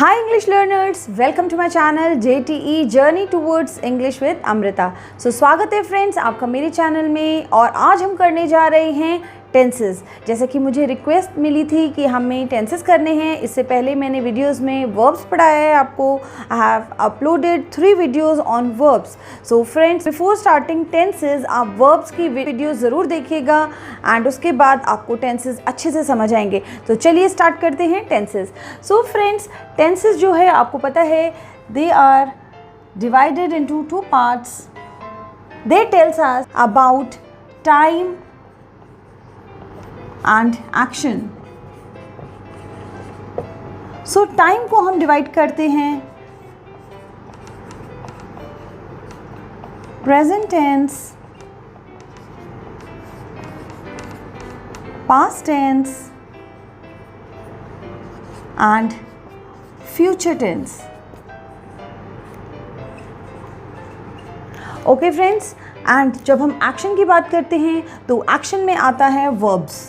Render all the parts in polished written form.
Hi English learners, welcome to my channel JTE Journey Towards English with Amrita। स्वागत है friends आपका मेरे channel में। और आज हम करने जा रहे हैं टेंसेस। जैसे कि मुझे रिक्वेस्ट मिली थी कि हमें टेंसेस करने हैं। इससे पहले मैंने वीडियोस में वर्ब्स पढ़ाया है आपको। I have uploaded 3 videos on verbs. So friends, before starting tenses आप वर्ब्स की वीडियो ज़रूर देखिएगा एंड उसके बाद आपको टेंसेस अच्छे से समझ आएंगे। तो चलिए स्टार्ट करते हैं टेंसेस। सो फ्रेंड्स, टेंसेस जो है आपको पता है they are divided into 2 parts. They tells us about time and action. So time को हम डिवाइड करते हैं present tense, past tense and future tense. Okay friends, and जब हम एक्शन की बात करते हैं तो एक्शन में आता है verbs.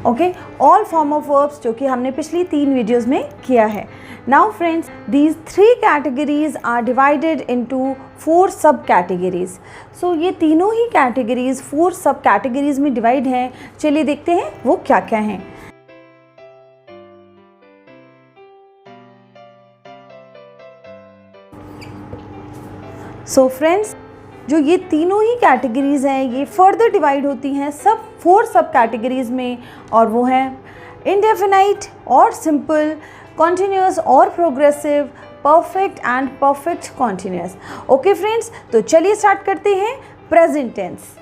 Okay, all form of verbs जो कि हमने पिछली 3 वीडियोज़ में किया है। Now friends, these 3 categories are divided into 4 sub categories. सो ये तीनों ही कैटेगरीज 4 सब कैटेगरीज में डिवाइड हैं। चलिए देखते हैं वो क्या क्या हैं। सो फ्रेंड्स, जो ये तीनों ही कैटेगरीज़ हैं ये फर्दर डिवाइड होती हैं सब 4 सब कैटेगरीज़ में, और वो हैं इंडेफिनाइट और सिंपल, कॉन्टिन्यूस और progressive, perfect and perfect continuous. Okay friends, तो चलिए स्टार्ट करते हैं प्रेजेंट टेंस।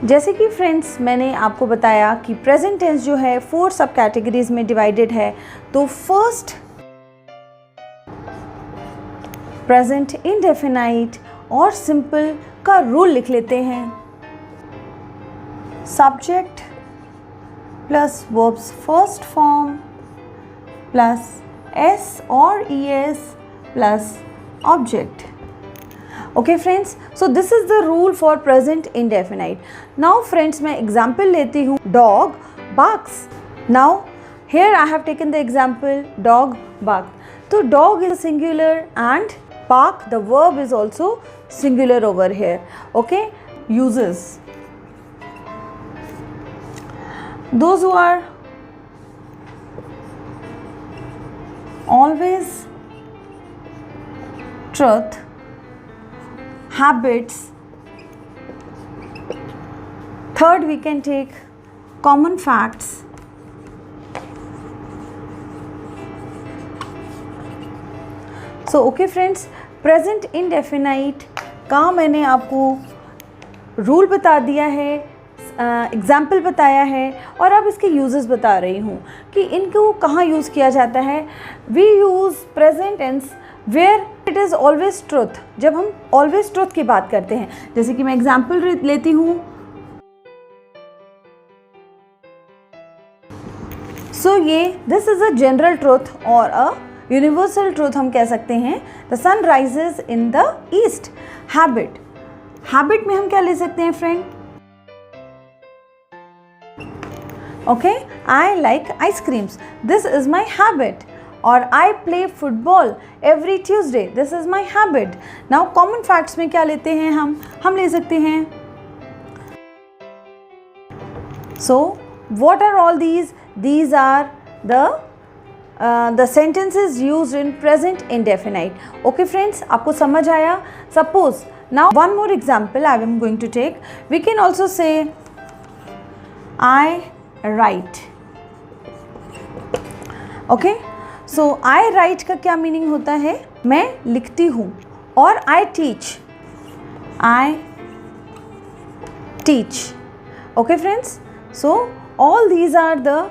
जैसे कि फ्रेंड्स मैंने आपको बताया कि प्रेजेंट टेंस जो है 4 सब कैटेगरीज़ में डिवाइडेड है। तो फर्स्ट प्रेजेंट इंडेफिनाइट और सिंपल का रूल लिख लेते हैं। Subject plus verbs first form plus S और ES plus object. Okay friends, so this is the rule for present indefinite. Now friends, मैं एग्जाम्पल लेती हूँ dog barks. Now here I have taken the example dog bark. So dog is singular and bark, the verb is also singular over here. Okay, uses. Those who are always, truth, habits. Third, we can take common facts. So okay friends, present indefinite का मैंने आपको rule बता दिया है, example बताया है, और अब इसके यूजेस बता रही हूँ कि इनको कहाँ यूज़ किया जाता है। We use present tense where it is always truth, जब हम ऑलवेज ट्रुथ की बात करते हैं। जैसे कि मैं एग्जाम्पल लेती हूँ। सो ये this is a general truth और अ यूनिवर्सल ट्रूथ हम कह सकते हैं। The sun rises in the east. Habit, habit में हम क्या ले सकते हैं friend? Okay, I like ice creams, this is my habit. और I play football every Tuesday, this is my habit. Now common facts में क्या लेते हैं हम ले सकते हैं so what are all these are the sentences used in present indefinite. Okay friends, आपको समझ आया? Suppose now one more example I am going to take. We can also say I write. Okay, so I write का क्या meaning होता है? मैं लिखती हूँ। और I teach, I teach. Okay friends, so all these are the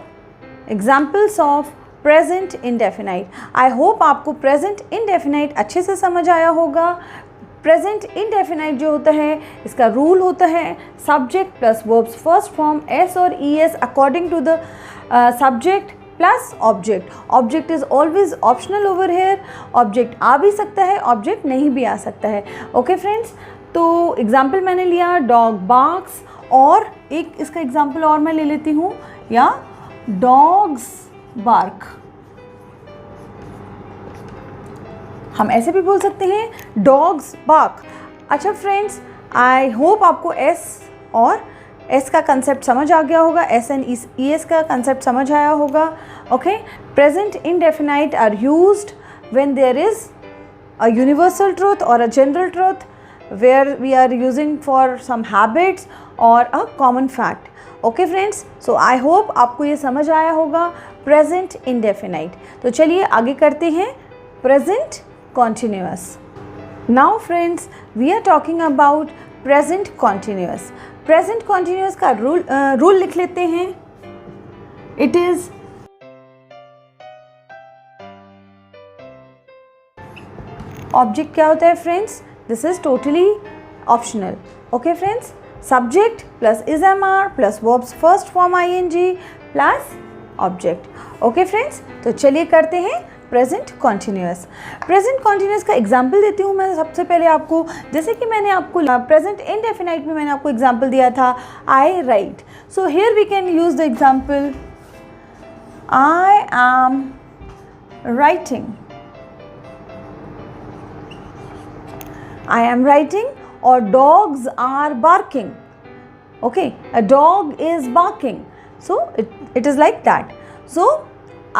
examples of present indefinite. I hope आपको present indefinite अच्छे से समझ आया होगा। प्रेजेंट इंडेफिनाइट जो होता है इसका रूल होता है subject plus verbs first form S और E S according to the subject plus object. Object is always optional over here. Object आ भी सकता है, ऑब्जेक्ट नहीं भी आ सकता है। ओके फ्रेंड्स, तो एग्जाम्पल मैंने लिया डॉग बार्क्स, और एक इसका एग्जाम्पल और मैं ले लेती हूँ, या डॉग्स बार्क। हम ऐसे भी बोल सकते हैं डॉग्स बार्क। अच्छा फ्रेंड्स, आई होप आपको एस और एस का कंसेप्ट समझ आ गया होगा, एस एंड ई एस का कंसेप्ट समझ आया होगा। Okay, present indefinite are used when there is a universal truth और a general truth where we are using for some habits or a common fact. Okay friends, so I hope आपको ये समझ आया होगा present indefinite. तो चलिए आगे करते हैं present continuous. Now friends, we are talking about present continuous. Present continuous का रूल लिख लेते हैं। इट इज ऑब्जेक्ट क्या होता है friends? This is totally optional. Okay friends, subject plus is MR plus verbs first form ing plus object. Okay friends, तो चलिए करते हैं प्रेजेंट कॉन्टिन्यूअस। प्रेजेंट कॉन्टिन्यूअस का एग्जाम्पल देती हूँ मैं सबसे पहले आपको। जैसे कि मैंने आपको प्रेजेंट इंडेफिनाइट में मैंने आपको एग्जाम्पल दिया था I write. So here we can use the example I am writing. I am writing or dogs are barking. Okay, a dog is barking. So it is like that. So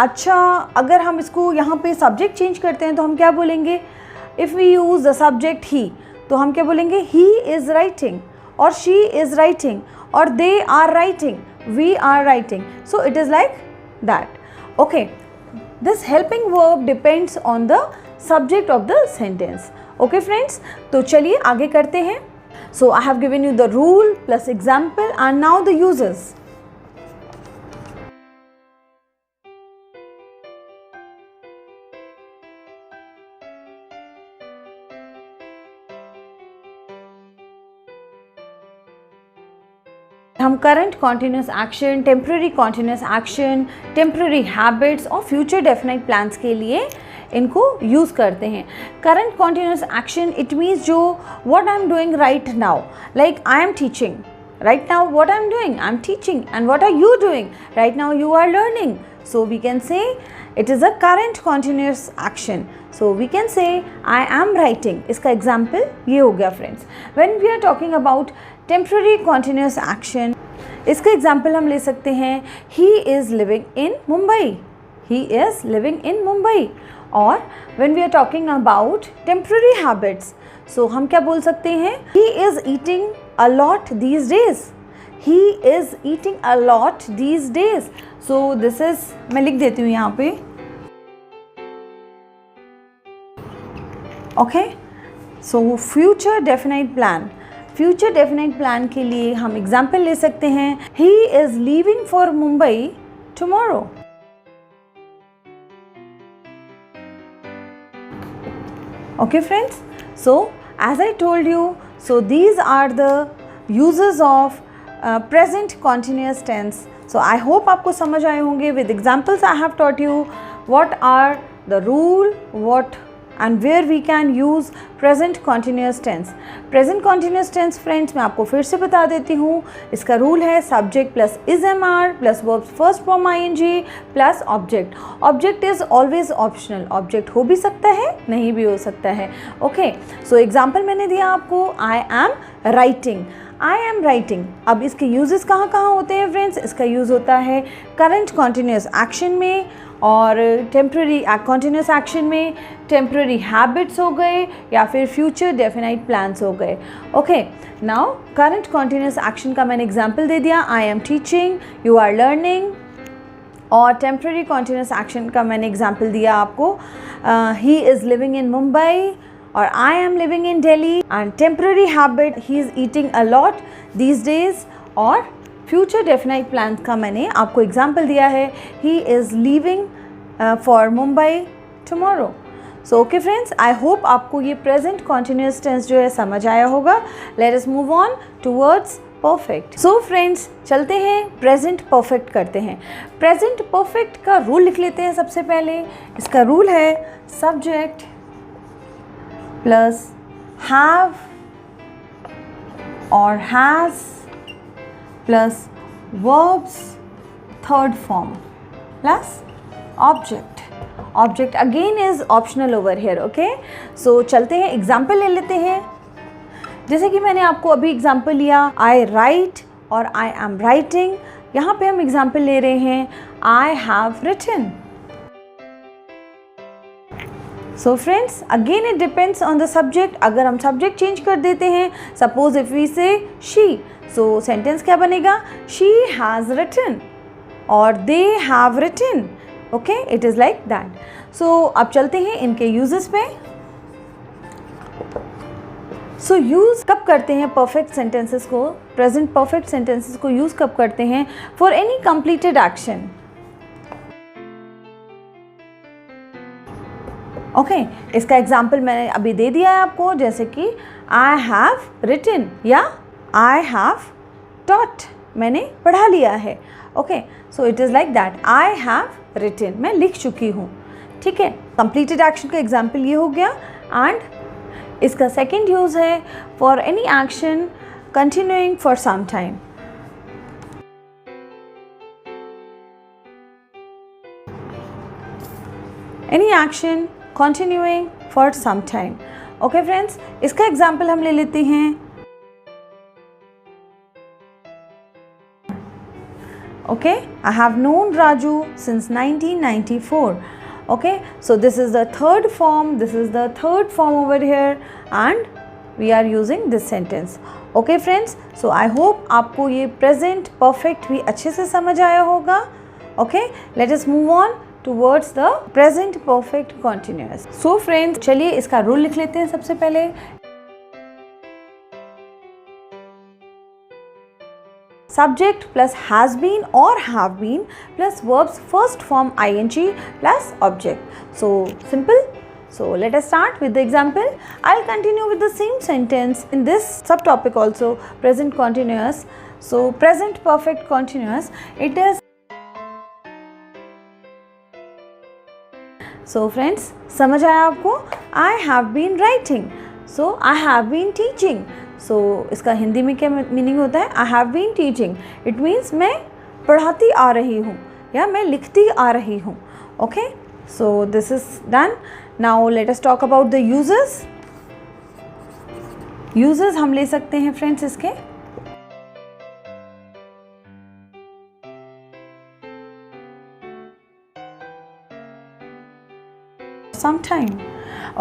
अच्छा, अगर हम इसको यहाँ पे subject change करते हैं तो हम क्या बोलेंगे? If we use the subject he, तो हम क्या बोलेंगे? He is writing or she is writing or they are writing, we are writing. So it is like that. Okay, this helping verb depends on the subject of the sentence. Okay friends, तो चलिए आगे करते हैं। So I have given you the rule plus example and now the uses. हम current continuous action, temporary continuous action, temporary habits और future definite plans के लिए इनको यूज़ करते हैं। Current continuous action it means जो what I am doing right now, like I am teaching right now, what I am doing, I am teaching, and what are you doing right now? You are learning. So we can say it is a current continuous action. So we can say I am writing. इसका example ये हो गया friends. When we are talking about temporary continuous action, इसका example हम ले सकते हैं he is living in Mumbai. He is living in Mumbai. और when we are talking about temporary habits, so हम क्या बोल सकते हैं? He is eating a lot these days. He is eating a lot these days. So this is, मैं लिख देती हूँ यहाँ पे. Okay. So future definite plan. Future definite plan के लिए हम example ले सकते हैं. He is leaving for Mumbai tomorrow. Okay friends, so as I told you, so these are the uses of present continuous tense. So I hope आपको समझ आए होंगे. With examples I have taught you what are the rule, what and where we can use present continuous tense. Present continuous tense friends मैं आपको फिर से बता देती हूँ. इसका रूल है subject plus is MR plus verbs first form ing plus object. Object is always optional. Object हो भी सकता है, नहीं भी हो सकता है. Okay, so example मैंने दिया आपको I am writing. I am writing. अब इसके uses कहाँ कहाँ होते हैं फ्रेंड्स? इसका यूज़ होता है current continuous action में और टेम्प्रेरी कॉन्टिन्यूस एक्शन में, टेम्प्रेरी हैबिट्स हो गए या फिर फ्यूचर डेफिनाइट प्लान्स हो गए. Okay, now current continuous action का मैंने एग्जांपल दे दिया, I am teaching, you are learning. और टेम्प्रेरी कॉन्टिन्यूस एक्शन का मैंने एग्जांपल दिया आपको, he is living in Mumbai और I am living in Delhi. And temporary habit, he is eating a lot these days. और फ्यूचर डेफिनाइट प्लान का मैंने आपको एग्जाम्पल दिया है, he is leaving for Mumbai tomorrow. So okay friends, I hope आपको ये present continuous tense जो है समझ आया होगा. Let us move on towards perfect. So friends, चलते हैं प्रेजेंट परफेक्ट करते हैं. प्रेजेंट परफेक्ट का रूल लिख लेते हैं सबसे पहले. इसका रूल है सब्जेक्ट प्लस हैव और has plus verbs third form plus object. Object again is optional over here, okay? So चलते हैं एग्जाम्पल ले लेते हैं. जैसे कि मैंने आपको अभी एग्जाम्पल लिया I write और I am writing. यहाँ पे हम एग्जाम्पल ले रहे हैं I have written. So friends, again it depends on the subject. अगर हम subject change कर देते हैं, suppose if we say she, so sentence क्या बनेगा? She has written और they have written. Okay, it is like that. So अब चलते हैं इनके uses पे. So use कब करते हैं perfect sentences को, present perfect sentences को use कब करते हैं? For any completed action. Okay इसका एग्जाम्पल मैंने अभी दे दिया है आपको, जैसे कि आई हैव रिटन या आई हैव टॉट, मैंने पढ़ा लिया है. Okay so it is like that, I have written, मैं लिख चुकी हूँ. ठीक है, कंप्लीटेड एक्शन का एग्जाम्पल ये हो गया. एंड इसका सेकेंड यूज़ है for any action continuing for some time. Any action continuing for some time. Okay friends, इसका एग्जाम्पल हम ले लेते हैं. Okay, I have known Raju since 1994. Okay, so this is the third form. This is the third form over here, and we are using this sentence. Okay friends, so I hope आपको ये present perfect भी अच्छे से समझ आया होगा. Okay, let us move on towards the present perfect continuous. So friends, चलिए इसका रूल लिख लेते हैं सबसे पहले. Subject plus has been or have been plus verbs first form ing plus object. So simple. So let us start with the example. I'll continue with the same sentence in this subtopic also, present continuous. So present perfect continuous, it is. So friends, समझ आया आपको? I have been writing. So I have been teaching. So इसका हिंदी में क्या meaning होता है? I have been teaching. It means मैं पढ़ाती आ रही हूँ या मैं लिखती आ रही हूँ. Okay? So this is done. Now let us talk about the uses. Uses हम ले सकते हैं friends इसके. Sometime.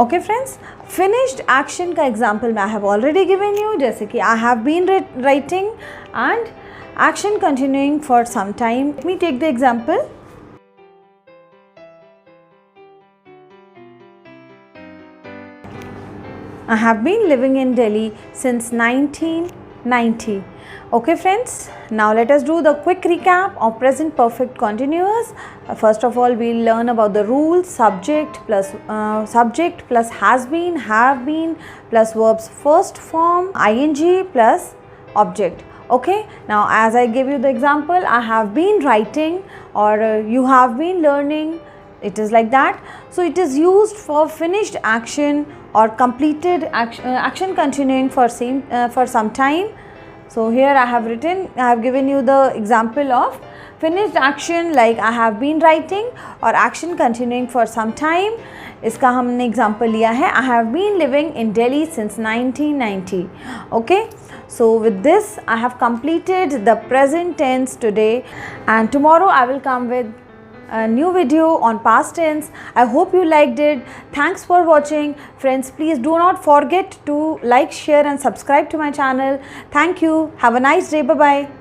Okay friends, finished action का example I have already given you, जैसे कि I have been writing and action continuing for some time. Let me take the example. I have been living in Delhi since 1990. Okay friends, now let us do the quick recap of present perfect continuous. First of all, we'll learn about the rules. Subject plus has been, have been plus verbs first form ing plus object. Okay, now as I give you the example, I have been writing or you have been learning, it is like that. So it is used for finished action or completed action continuing for some time. So here I have given you the example of finished action like I have been writing or action continuing for some time. इसका हमने example लिया है I have been living in Delhi since 1990. Okay, so with this I have completed the present tense today, and tomorrow I will come with a new video on past tense. I hope you liked it. Thanks for watching. Friends, please do not forget to like, share and subscribe to my channel. Thank you. Have a nice day. Bye bye.